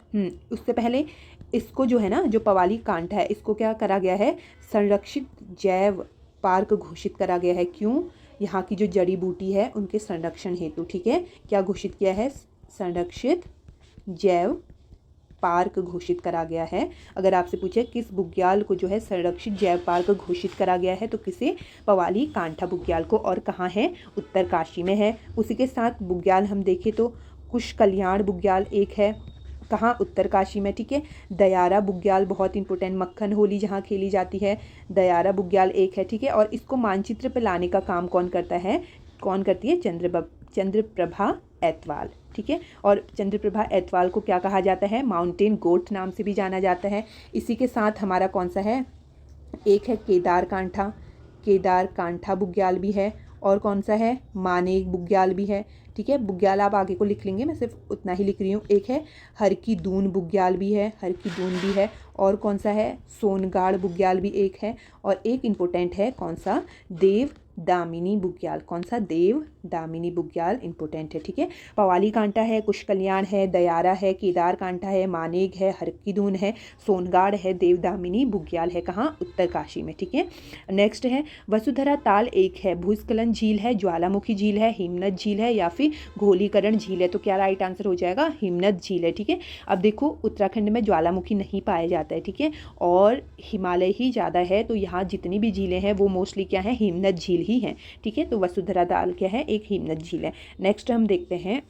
उससे पहले इसको जो है ना, जो पवाली कांठा है, इसको क्या करा गया है, संरक्षित जैव पार्क घोषित करा गया है। क्यों, यहाँ की जो जड़ी बूटी है उनके संरक्षण हेतु, ठीक है। क्या घोषित किया है, संरक्षित जैव पार्क घोषित करा गया है। अगर आपसे पूछे किस बुग्याल को जो है संरक्षित जैव पार्क घोषित करा गया है, तो किसे, पवाली कांठा बुग्याल को। और कहाँ है, उत्तरकाशी में है। उसी के साथ बुग्याल हम देखें तो कुश कल्याण बुग्याल एक है, कहाँ, उत्तरकाशी में, ठीक है। दयारा बुग्याल बहुत इंपॉर्टेंट, मक्खन होली जहाँ खेली जाती है, दयारा बुग्याल एक है, ठीक है। और इसको मानचित्र पर लाने का काम कौन करता है, कौन करती है, चंद्रप्रभा एतवाल, ठीक है। और चंद्रप्रभा एतवाल को क्या कहा जाता है, माउंटेन गोट नाम से भी जाना जाता है। इसी के साथ हमारा कौन सा है, एक है केदार कांठा बुग्याल भी है। और कौन सा है, मानेक बुग्याल भी है, ठीक है। बुग्याल आप आगे को लिख लेंगे, मैं सिर्फ उतना ही लिख रही हूँ। एक है हर की दून बुग्याल भी है, और कौन सा है, सोनगाड़ बुग्याल भी एक है। और एक इम्पोर्टेंट है कौन सा, देव दामिनी बुग्याल। कौन सा, देव दामिनी बुग्याल इंपॉर्टेंट है, ठीक है। पवाली कांठा है, कुश कल्याण है, दयारा है, केदार कांठा है, मानेक है, हरकीदून है, सोनगाड़ है, देव दामिनी बुग्याल है, कहाँ, उत्तरकाशी में, ठीक है। नेक्स्ट है वसुधरा ताल एक है, भूस्खलन झील है, ज्वालामुखी झील है, हिमनद झील है, या फिर घोलीकरण झील है। तो क्या राइट आंसर हो जाएगा, हिमनद झील है, ठीक है। अब देखो उत्तराखंड में ज्वालामुखी नहीं पाया जाता है, ठीक है, और हिमालय ही ज़्यादा है, तो यहाँ जितनी भी झीलें हैं वो मोस्टली क्या है, हिमनद झील ही हैं, ठीक है। तो वसुधरा ताल क्या है, एक हिमनद झील है। नेक्स्ट हम देखते हैं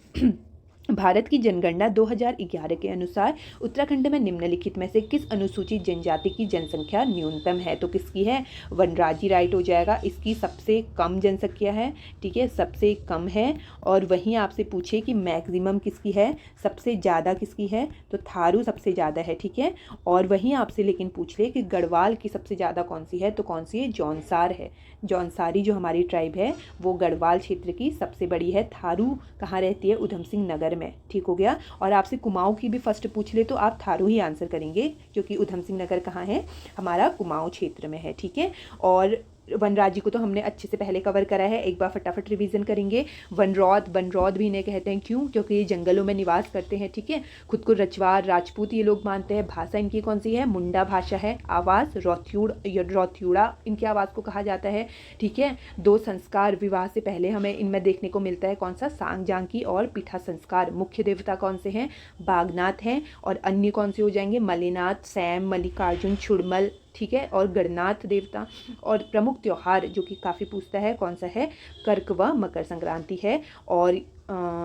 भारत की जनगणना 2011 के अनुसार उत्तराखंड में निम्नलिखित में से किस अनुसूचित जनजाति की जनसंख्या न्यूनतम है। तो किसकी है, वनराजी राइट हो जाएगा। इसकी सबसे कम जनसंख्या है, ठीक है, सबसे कम है। और वहीं आपसे पूछे कि मैक्सिमम किसकी है, सबसे ज़्यादा किसकी है, तो थारू सबसे ज़्यादा है, ठीक है। और वहीं आपसे लेकिन पूछ ले कि गढ़वाल की सबसे ज़्यादा कौन सी है, तो कौन सी है, जौनसार है। जौनसारी जो हमारी ट्राइब है वो गढ़वाल क्षेत्र की सबसे बड़ी है। थारू कहाँ रहती है, उधम सिंह नगर में, ठीक हो गया। और आपसे कुमाऊं की भी फर्स्ट पूछ ले तो आप थारू ही आंसर करेंगे, क्योंकि उधम सिंह नगर कहाँ है, हमारा कुमाऊं क्षेत्र में है, ठीक है। और वनराजी को तो हमने अच्छे से पहले कवर करा है, एक बार फटाफट रिवीजन करेंगे। वनरौद भी इन्हें कहते हैं, क्यों, क्योंकि ये जंगलों में निवास करते हैं, ठीक है। खुद को रचवार राजपूत ये लोग मानते हैं। भाषा इनकी कौन सी है, मुंडा भाषा है। आवाज़ रौत्यूड़ा इनकी आवाज़ को कहा जाता है, ठीक है। 2 संस्कार विवाह से पहले हमें इनमें देखने को मिलता है, कौन सा, सांग जांकी और पिठा संस्कार। मुख्य देवता कौन से हैं, बागनाथ हैं। और अन्य कौन से हो जाएंगे, मलिनाथ, सैम, मल्लिकार्जुन, छुड़मल, ठीक है, और गणनाथ देवता। और प्रमुख त्यौहार जो कि काफ़ी पूछता है, कौन सा है, कर्क व मकर संक्रांति है। और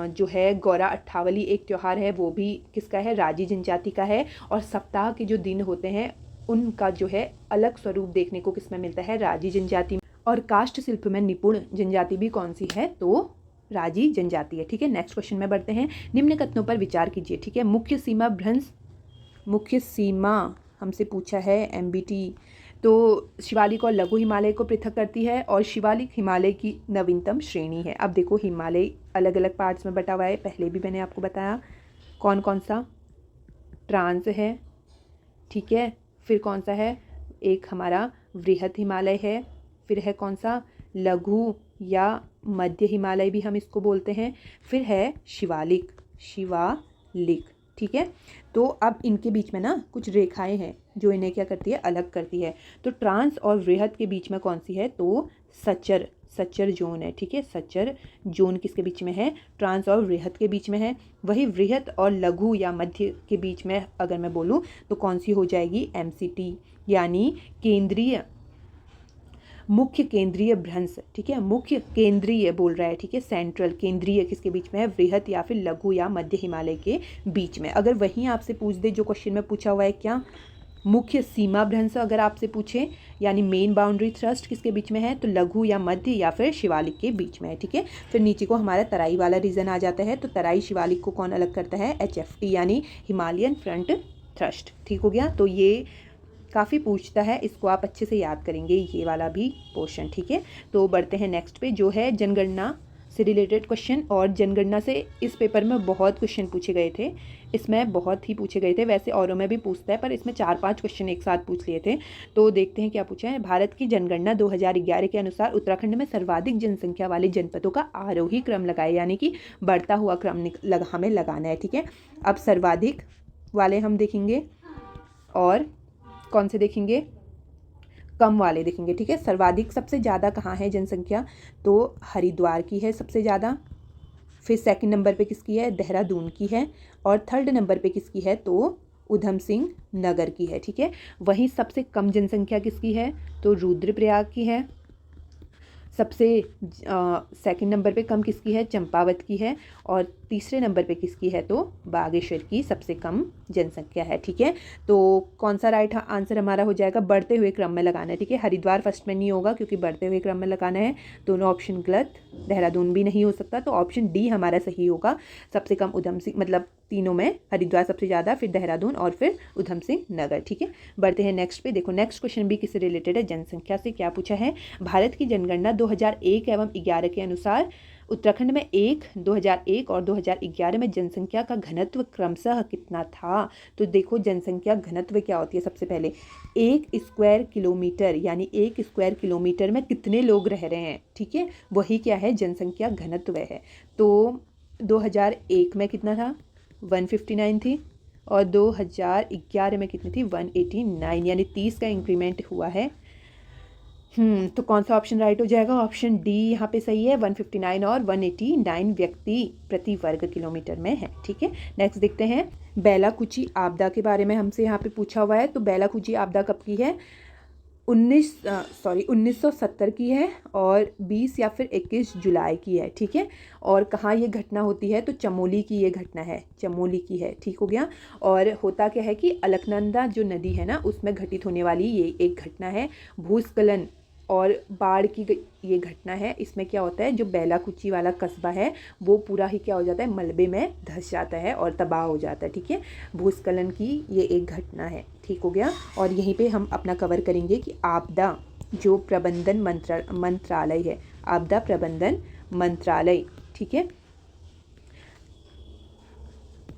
जो है गौरा अट्ठावली एक त्यौहार है, वो भी किसका है, राजी जनजाति का है। और सप्ताह के जो दिन होते हैं उनका जो है अलग स्वरूप देखने को किसमें मिलता है, राजी जनजाति में। और काष्ठ शिल्प में निपुण जनजाति भी कौन सी है? तो राजी जनजाति है। ठीक है, नेक्स्ट क्वेश्चन में बढ़ते हैं। निम्न कथनों पर विचार कीजिए। ठीक है, मुख्य सीमा भ्रंश, मुख्य सीमा हमसे पूछा है MBT, तो शिवालिक और लघु हिमालय को पृथक करती है और शिवालिक हिमालय की नवीनतम श्रेणी है। अब देखो हिमालय अलग अलग पार्ट्स में बटा हुआ है, पहले भी मैंने आपको बताया। कौन कौन सा? ट्रांस है, ठीक है, फिर कौन सा है? एक हमारा वृहत हिमालय है, फिर है कौन सा? लघु या मध्य हिमालय भी हम इसको बोलते हैं, फिर है शिवालिक, शिवालिक। ठीक है, तो अब इनके बीच में ना कुछ रेखाएं हैं जो इन्हें क्या करती है? अलग करती है। तो ट्रांस और वृहत के बीच में कौन सी है? तो सचर, सचर जोन है। ठीक है, सचर जोन किसके बीच में है? ट्रांस और वृहत के बीच में है। वही वृहत और लघु या मध्य के बीच में अगर मैं बोलूँ तो कौन सी हो जाएगी? MCT, यानी केंद्रीय, मुख्य केंद्रीय भ्रंश। ठीक है, मुख्य केंद्रीय बोल रहा है। ठीक है, सेंट्रल, केंद्रीय किसके बीच में है? वृहत या फिर लघु या मध्य हिमालय के बीच में। अगर वहीं आपसे पूछ दे जो क्वेश्चन में पूछा हुआ है, क्या मुख्य सीमा भ्रंश अगर आपसे पूछे, यानी मेन बाउंड्री थ्रस्ट किसके बीच में है? तो लघु या मध्य या फिर शिवालिक के बीच में है। ठीक है, फिर नीचे को हमारा तराई वाला रीजन आ जाता है। तो तराई शिवालिक को कौन अलग करता है? HFT, यानी हिमालयन फ्रंट थ्रस्ट। ठीक हो गया, तो ये काफ़ी पूछता है, इसको आप अच्छे से याद करेंगे, ये वाला भी पोर्शन। ठीक है, तो बढ़ते हैं नेक्स्ट पे, जो है जनगणना से रिलेटेड क्वेश्चन। और जनगणना से इस पेपर में बहुत क्वेश्चन पूछे गए थे, इसमें बहुत ही पूछे गए थे। वैसे औरों में भी पूछता है, पर इसमें 4-5 क्वेश्चन एक साथ पूछ लिए थे। तो देखते हैं क्या पूछा है। भारत की जनगणना 2011 के अनुसार उत्तराखंड में सर्वाधिक जनसंख्या वाले जनपदों का आरोही क्रम लगाए, यानी कि बढ़ता हुआ क्रम हमें लगाना है। ठीक है, अब सर्वाधिक वाले हम देखेंगे और कौन से देखेंगे? कम वाले देखेंगे। ठीक है, सर्वाधिक सबसे ज़्यादा कहाँ है जनसंख्या? तो हरिद्वार की है सबसे ज़्यादा, फिर सेकंड नंबर पे किसकी है? देहरादून की है, और थर्ड नंबर पे किसकी है? तो उधम सिंह नगर की है। ठीक है, वहीं सबसे कम जनसंख्या किसकी है? तो रुद्रप्रयाग की है। सबसे सेकंड नंबर पे कम किसकी है? चंपावत की है। और तीसरे नंबर पे किसकी है? तो बागेश्वर की सबसे कम जनसंख्या है। ठीक है, तो कौन सा राइट आंसर हमारा हो जाएगा? बढ़ते हुए क्रम में लगाना है। ठीक है, हरिद्वार फर्स्ट में नहीं होगा क्योंकि बढ़ते हुए क्रम में लगाना है, दोनों ऑप्शन गलत। देहरादून भी नहीं हो सकता, तो ऑप्शन डी हमारा सही होगा। सबसे कम उधम सिंह, मतलब तीनों में हरिद्वार सबसे ज़्यादा, फिर देहरादून और फिर उधम सिंह नगर। ठीक है, बढ़ते हैं नेक्स्ट पे। देखो नेक्स्ट क्वेश्चन भी किससे रिलेटेड है? जनसंख्या से। क्या पूछा है? भारत की जनगणना 2001 एवं 11 के अनुसार उत्तराखंड में 2001 और 2011 में जनसंख्या का घनत्व क्रमशः कितना था? तो देखो जनसंख्या घनत्व क्या होती है? सबसे पहले 1 स्क्वायर किलोमीटर, यानी 1 स्क्वायर किलोमीटर में कितने लोग रह रहे हैं। ठीक है, वही क्या है? जनसंख्या घनत्व है। तो 2001 में कितना था? 159 थी, और 2011 में कितनी थी? 189, यानी 30 का इंक्रीमेंट हुआ है। तो कौन सा ऑप्शन राइट हो जाएगा? ऑप्शन डी यहाँ पे सही है। 159 और 189 व्यक्ति प्रति वर्ग किलोमीटर में है। ठीक है, नेक्स्ट देखते हैं। बैलाकुची आपदा के बारे में हमसे यहाँ पे पूछा हुआ है। तो बैलाकुची आपदा कब की है? 1970 की है, और 20 या फिर 21 जुलाई की है। ठीक है, और कहाँ ये घटना होती है? तो चमोली की ये घटना है, चमोली की है। ठीक हो गया, और होता क्या है कि अलकनंदा जो नदी है ना, उसमें घटित होने वाली ये एक घटना है। भूस्खलन और बाढ़ की ये घटना है। इसमें क्या होता है? जो बैलाकुची वाला कस्बा है वो पूरा ही क्या हो जाता है? मलबे में धंस जाता है और तबाह हो जाता है। ठीक है, भूस्खलन की ये एक घटना है। ठीक हो गया, और यहीं पे हम अपना कवर करेंगे कि आपदा जो प्रबंधन मंत्रालय है, आपदा प्रबंधन मंत्रालय। ठीक है,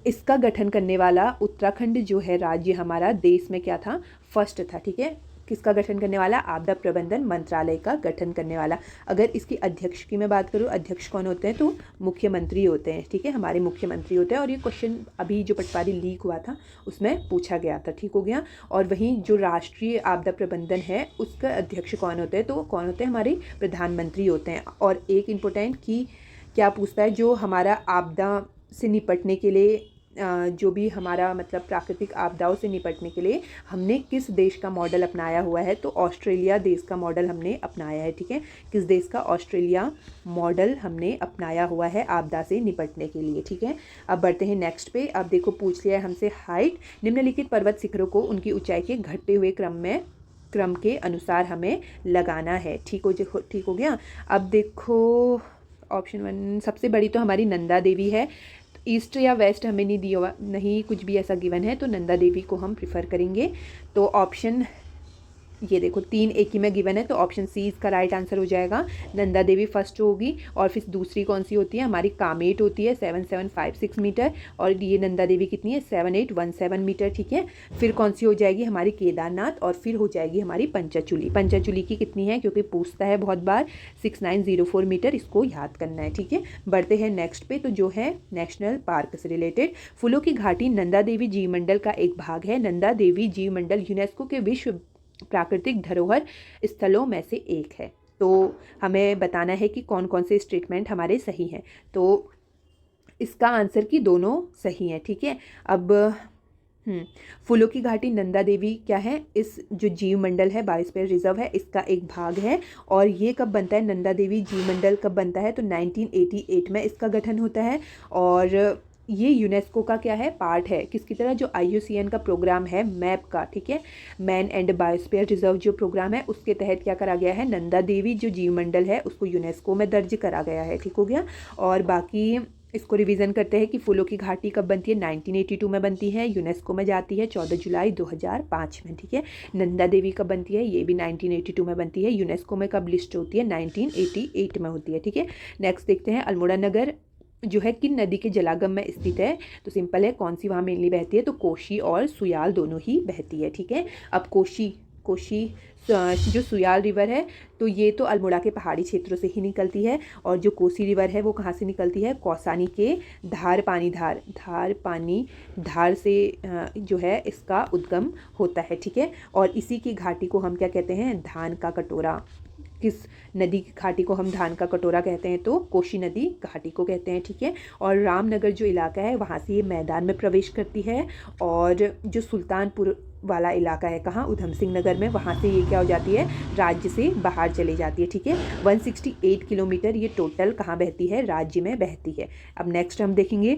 इसका गठन करने वाला उत्तराखंड जो है राज्य हमारा देश में क्या था? फर्स्ट था। ठीक है, किसका गठन करने वाला? आपदा प्रबंधन मंत्रालय का गठन करने वाला। अगर इसकी अध्यक्ष की मैं बात करूँ, अध्यक्ष कौन होते हैं? तो मुख्यमंत्री होते हैं। ठीक है, हमारे मुख्यमंत्री होते हैं, और ये क्वेश्चन अभी जो पटवारी लीक हुआ था उसमें पूछा गया था। ठीक हो गया, और वहीं जो राष्ट्रीय आपदा प्रबंधन है उसका अध्यक्ष कौन होते हैं? तो कौन होते हैं? हमारे प्रधानमंत्री होते हैं। और एक इम्पोर्टेंट की क्या पूछता है? जो हमारा आपदा से निपटने के लिए जो भी हमारा मतलब प्राकृतिक आपदाओं से निपटने के लिए हमने किस देश का मॉडल अपनाया हुआ है? तो ऑस्ट्रेलिया देश का मॉडल हमने अपनाया है। ठीक है, किस देश का? ऑस्ट्रेलिया मॉडल हमने अपनाया हुआ है आपदा से निपटने के लिए। ठीक है, अब बढ़ते हैं नेक्स्ट पे। अब देखो पूछ लिया है हमसे हाइट। निम्नलिखित पर्वत शिखरों को उनकी ऊंचाई के घटते हुए क्रम में क्रम के अनुसार हमें लगाना है। ठीक हो गया। अब देखो ऑप्शन 1 सबसे बड़ी तो हमारी नंदा देवी है। ईस्ट या वेस्ट हमें नहीं दिया, नहीं कुछ भी ऐसा गिवन है, तो नंदा देवी को हम प्रिफर करेंगे। तो ऑप्शन ये देखो 3 एक ही में गिवन है, तो ऑप्शन सी इसका राइट आंसर हो जाएगा। नंदा देवी फर्स्ट होगी, और फिर दूसरी कौन सी होती है हमारी, कामेट होती है 7756 मीटर, और ये नंदा देवी कितनी है 7817 मीटर। ठीक है, फिर कौन सी हो जाएगी हमारी केदारनाथ, और फिर हो जाएगी हमारी पंचाचूली। पंचाचूली की कितनी है, क्योंकि पूछता है बहुत बार, 6904 मीटर, इसको याद करना है। ठीक है, बढ़ते हैं नेक्स्ट पे, तो जो है नेशनल पार्क से रिलेटेड, फूलों की घाटी नंदा देवी जीव मंडल का एक भाग है। नंदा देवी जीव मंडल यूनेस्को के विश्व प्राकृतिक धरोहर स्थलों में से एक है। तो हमें बताना है कि कौन कौन से स्टेटमेंट हमारे सही हैं। तो इसका आंसर कि दोनों सही हैं। ठीक है, अब फूलों की घाटी नंदा देवी क्या है, इस जो जीव मंडल है बायोस्फीयर रिजर्व है, इसका एक भाग है। और ये कब बनता है, नंदा देवी जीव मंडल कब बनता है, तो 1988 में इसका गठन होता है। और ये यूनेस्को का क्या है, पार्ट है, किसकी तरह, जो IUCN का प्रोग्राम है मैप का। ठीक है, मैन एंड बायोस्फीयर रिजर्व जो प्रोग्राम है, उसके तहत क्या करा गया है, नंदा देवी जो जीव मंडल है उसको यूनेस्को में दर्ज करा गया है। ठीक हो गया। और बाकी इसको रिवीजन करते हैं कि फूलों की घाटी कब बनती है, 1982 में बनती है, यूनेस्को में जाती है 14 जुलाई 2005 में। ठीक है, नंदा देवी कब बनती है, ये भी 1982 में बनती है, यूनेस्को में कब लिस्ट होती है, 1988 में होती है। ठीक है, नेक्स्ट देखते हैं अल्मोड़ा नगर जो है किन नदी के जलागम में स्थित है, तो सिंपल है, कौन सी वहाँ मेनली बहती है, तो कोशी और सुयाल दोनों ही बहती है। ठीक है, अब कोशी जो सुयाल रिवर है, तो ये तो अल्मोड़ा के पहाड़ी क्षेत्रों से ही निकलती है, और जो कोसी रिवर है वो कहाँ से निकलती है, कौसानी के धार पानी धार से जो है इसका उद्गम होता है। ठीक है, और इसी की घाटी को हम क्या कहते हैं, धान का कटोरा। किस नदी की घाटी को हम धान का कटोरा कहते हैं, तो कोशी नदी घाटी को कहते हैं। ठीक है, और रामनगर जो इलाका है वहाँ से ये मैदान में प्रवेश करती है, और जो सुल्तानपुर वाला इलाका है कहाँ, उधम सिंह नगर में, वहाँ से ये क्या हो जाती है, राज्य से बाहर चली जाती है। ठीक है, 168 किलोमीटर ये टोटल कहाँ बहती है, राज्य में बहती है। अब नेक्स्ट हम देखेंगे,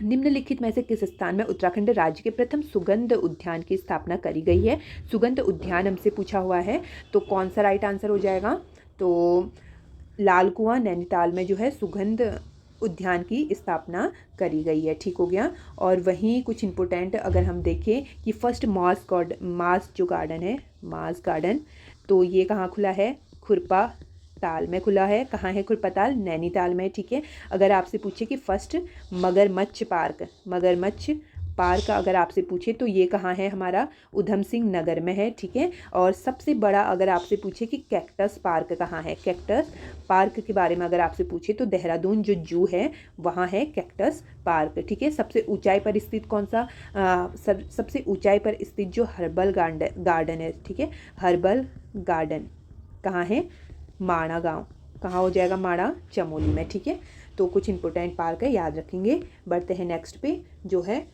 निम्नलिखित में से किस स्थान में उत्तराखंड राज्य के प्रथम सुगंध उद्यान की स्थापना करी गई है। सुगंध उद्यान हमसे पूछा हुआ है, तो कौन सा राइट आंसर हो जाएगा, तो लाल कुआं नैनीताल में जो है सुगंध उद्यान की स्थापना करी गई है। ठीक हो गया। और वहीं कुछ इंपॉर्टेंट अगर हम देखें कि फर्स्ट मास जो गार्डन है, मास गार्डन, तो ये कहाँ खुला है, खुरपा ताल में खुला है। कहाँ है खुरपा ताल, नैनीताल में। ठीक है, अगर आपसे पूछे कि फर्स्ट मगरमच्छ पार्क अगर आपसे पूछे तो ये कहाँ है हमारा, उधम सिंह नगर में है। ठीक है, और सबसे बड़ा अगर आपसे पूछे कि कैक्टस पार्क कहाँ है, कैक्टस पार्क के बारे में अगर आपसे पूछे तो देहरादून जो जू है वहाँ है कैक्टस पार्क। ठीक है, सबसे ऊंचाई पर स्थित कौन सा, सबसे ऊंचाई पर स्थित जो हर्बल गार्डन है। ठीक है, हर्बल गार्डन कहाँ है, माणा गांव, कहाँ हो जाएगा, माणा चमोली में। ठीक है, तो कुछ इंपॉर्टेंट पार्क है, याद रखेंगे। बढ़ते हैं नेक्स्ट पे, जो है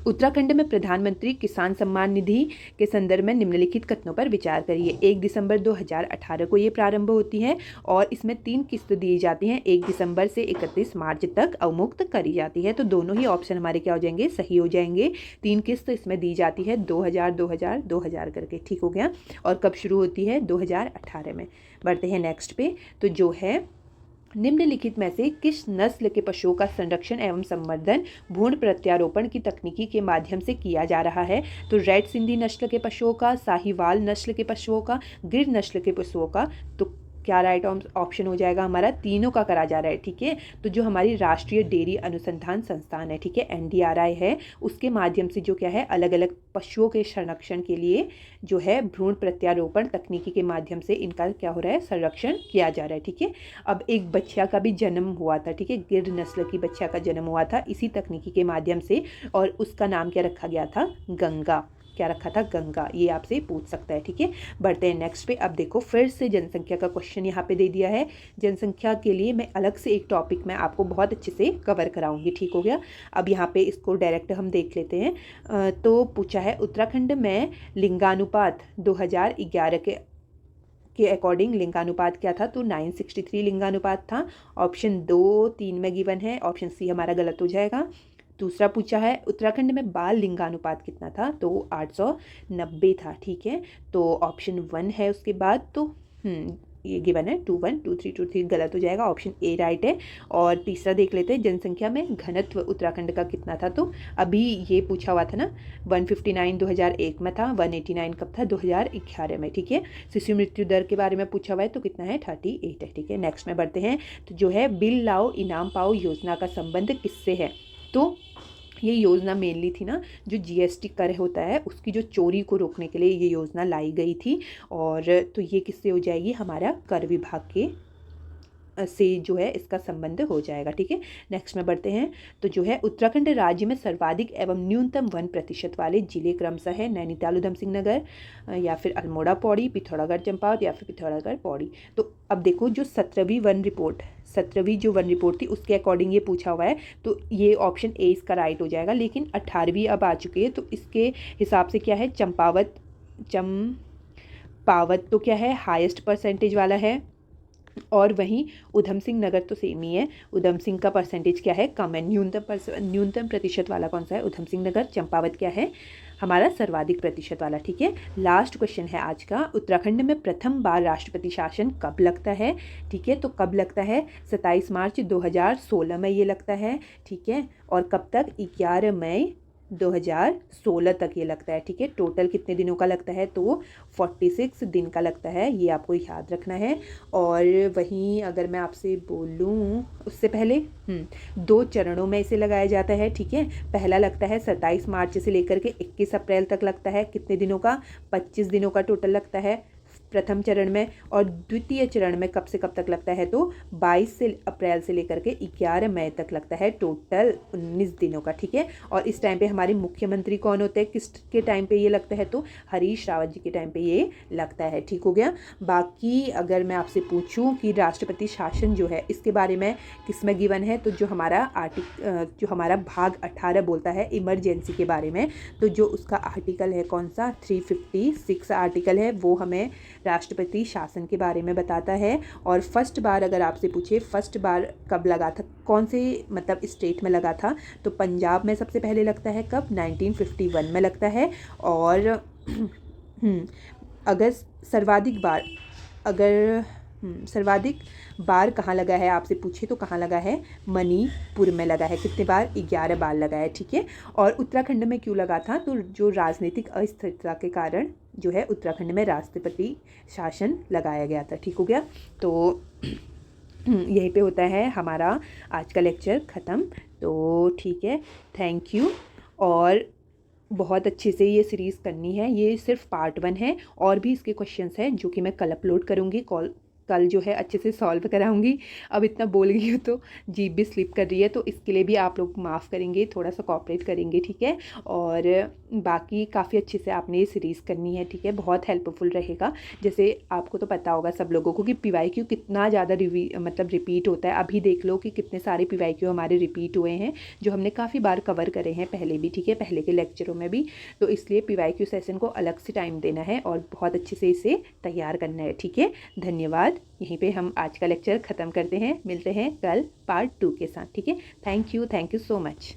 उत्तराखंड में प्रधानमंत्री किसान सम्मान निधि के संदर्भ में निम्नलिखित कथनों पर विचार करिए। 1 दिसंबर 2018 को ये प्रारंभ होती है, और इसमें 3 किस्त दी जाती हैं, 1 दिसंबर से 31 मार्च तक अवमुक्त करी जाती है। तो दोनों ही ऑप्शन हमारे क्या हो जाएंगे, सही हो जाएंगे। 3 किस्त इसमें दी जाती है 2000 करके। ठीक हो गया। और कब शुरू होती है, 2018 में। बढ़ते हैं नेक्स्ट पे, तो जो है निम्नलिखित में से किस नस्ल के पशुओं का संरक्षण एवं संवर्धन भ्रूण प्रत्यारोपण की तकनीकी के माध्यम से किया जा रहा है, तो रेड सिंधी नस्ल के पशुओं का, साहिवाल नस्ल के पशुओं का, गिर नस्ल के पशुओं का, तो क्या राइट ऑप्शन हो जाएगा हमारा, तीनों का करा जा रहा है। ठीक है, तो जो हमारी राष्ट्रीय डेयरी अनुसंधान संस्थान है, ठीक है, NDRI है, उसके माध्यम से जो क्या है अलग अलग पशुओं के संरक्षण के लिए जो है भ्रूण प्रत्यारोपण तकनीकी के माध्यम से इनका क्या हो रहा है, संरक्षण किया जा रहा है। ठीक है, अब एक बच्चा का भी जन्म हुआ था, ठीक है, गिर नस्ल की बच्चा का जन्म हुआ था इसी तकनीकी के माध्यम से, और उसका नाम क्या रखा गया था, गंगा। क्या रखा था, गंगा। ये आपसे पूछ सकता है। ठीक है, बढ़ते हैं नेक्स्ट पे। अब देखो फिर से जनसंख्या का क्वेश्चन यहाँ पे दे दिया है। जनसंख्या के लिए मैं अलग से एक टॉपिक में आपको बहुत अच्छे से कवर कराऊंगी। ठीक हो गया। अब यहाँ पे इसको डायरेक्ट हम देख लेते हैं। तो पूछा है उत्तराखंड में लिंगानुपात 2011 के अकॉर्डिंग लिंगानुपात क्या था, तो 963 लिंगानुपात था। ऑप्शन 2, 3 में गिवन है, ऑप्शन सी हमारा गलत हो जाएगा। दूसरा पूछा है उत्तराखंड में बाल लिंगानुपात कितना था, तो 890 था। ठीक है, तो ऑप्शन 1 है उसके बाद, तो ये गिवन है 21, 23, 23 गलत हो जाएगा, ऑप्शन ए राइट है। और तीसरा देख लेते हैं, जनसंख्या में घनत्व उत्तराखंड का कितना था, तो अभी ये पूछा हुआ था ना, 159 2001 में था, 189 कब था, 2011 में। ठीक है, शिशु मृत्यु दर के बारे में पूछा हुआ है, तो कितना है, 38 है। ठीक है, नेक्स्ट में बढ़ते हैं, तो जो है बिल लाओ इनाम पाओ योजना का संबंध किससे है, तो ये योजना मेनली थी ना, जो जीएसटी कर होता है उसकी जो चोरी को रोकने के लिए ये योजना लाई गई थी। और तो ये किससे हो जाएगी, हमारा कर विभाग के से जो है इसका संबंध हो जाएगा। ठीक है, नेक्स्ट में बढ़ते हैं, तो जो है उत्तराखंड राज्य में सर्वाधिक एवं न्यूनतम 1% वाले जिले क्रमशः है नैनीताल उधम सिंह नगर, या फिर अल्मोड़ा पौड़ी, पिथौरागढ़ चंपावत, या फिर पिथौरागढ़ पौड़ी। तो अब देखो जो 17वीं जो वन रिपोर्ट थी उसके अकॉर्डिंग ये पूछा हुआ है, तो ये ऑप्शन ए इसका राइट हो जाएगा। लेकिन 18वीं अब आ चुकी है, तो इसके हिसाब से क्या है, चंपावत तो क्या है, हाईएस्ट परसेंटेज वाला है, और वहीं उधम सिंह नगर तो सेम ही है, उधम सिंह का परसेंटेज क्या है, कम है। न्यूनतम प्रतिशत वाला कौन सा है, उधम सिंह नगर। चंपावत क्या है, हमारा सर्वाधिक प्रतिशत वाला। ठीक है, लास्ट क्वेश्चन है आज का, उत्तराखंड में प्रथम बार राष्ट्रपति शासन कब लगता है। ठीक है, तो कब लगता है, 27 मार्च 2016 में ये लगता है। ठीक है, और कब तक, 11 मई 2016 तक ये लगता है। ठीक है, टोटल कितने दिनों का लगता है, तो 46 दिन का लगता है, ये आपको याद रखना है। और वहीं अगर मैं आपसे बोलूँ उससे पहले 2 चरणों में इसे लगाया जाता है। ठीक है, पहला लगता है 27 मार्च से लेकर के 21 अप्रैल तक लगता है, कितने दिनों का, 25 दिनों का टोटल लगता है प्रथम चरण में। और द्वितीय चरण में कब से कब तक लगता है, तो 22 अप्रैल से लेकर के 11 मई तक लगता है, टोटल 19 दिनों का। ठीक है, और इस टाइम पे हमारे मुख्यमंत्री कौन होते हैं, किसके टाइम पे ये लगता है, तो हरीश रावत जी के टाइम पे ये लगता है। ठीक हो गया। बाकी अगर मैं आपसे पूछूं कि राष्ट्रपति शासन जो है इसके बारे में किसमें गिवन है, तो जो हमारा भाग 18 बोलता है इमरजेंसी के बारे में, तो जो उसका आर्टिकल है कौन सा, 356 आर्टिकल है, वो हमें राष्ट्रपति शासन के बारे में बताता है। और फर्स्ट बार अगर आपसे पूछे फर्स्ट बार कब लगा था, कौन से मतलब स्टेट में लगा था, तो पंजाब में सबसे पहले लगता है, कब, 1951 में लगता है। और अगर सर्वाधिक बार कहाँ लगा है आपसे पूछे, तो कहाँ लगा है, मणिपुर में लगा है। कितने बार, 11 बार लगा है। ठीक है, और उत्तराखंड में क्यों लगा था, तो जो राजनीतिक अस्थिरता के कारण जो है उत्तराखंड में राष्ट्रपति शासन लगाया गया था। ठीक हो गया, तो यहीं पे होता है हमारा आज का लेक्चर ख़त्म। तो ठीक है, थैंक यू। और बहुत अच्छे से ये सीरीज़ करनी है, ये सिर्फ पार्ट 1 है, और भी इसके क्वेश्चंस हैं जो कि मैं कल अपलोड करूँगी, कल जो है अच्छे से सॉल्व कराऊंगी। अब इतना बोल गई हूँ तो जीभ भी स्लिप कर रही है, तो इसके लिए भी आप लोग माफ़ करेंगे, थोड़ा सा कोऑपरेट करेंगे। ठीक है, और बाकी काफ़ी अच्छे से आपने ये सीरीज़ करनी है। ठीक है, बहुत हेल्पफुल रहेगा। जैसे आपको तो पता होगा सब लोगों को कि पीवाईक्यू कितना ज़्यादा रिपीट होता है। अभी देख लो कि कितने सारे पीवाईक्यू हमारे रिपीट हुए हैं, जो हमने काफ़ी बार कवर करे हैं पहले भी। ठीक है, पहले के लेक्चरों में भी। तो इसलिए पीवाईक्यू सेशन को अलग से टाइम देना है और बहुत अच्छे से इसे तैयार करना है। ठीक है, धन्यवाद। यहीं पे हम आज का लेक्चर ख़त्म करते हैं, मिलते हैं कल पार्ट 2 के साथ। ठीक है, थैंक यू सो मच।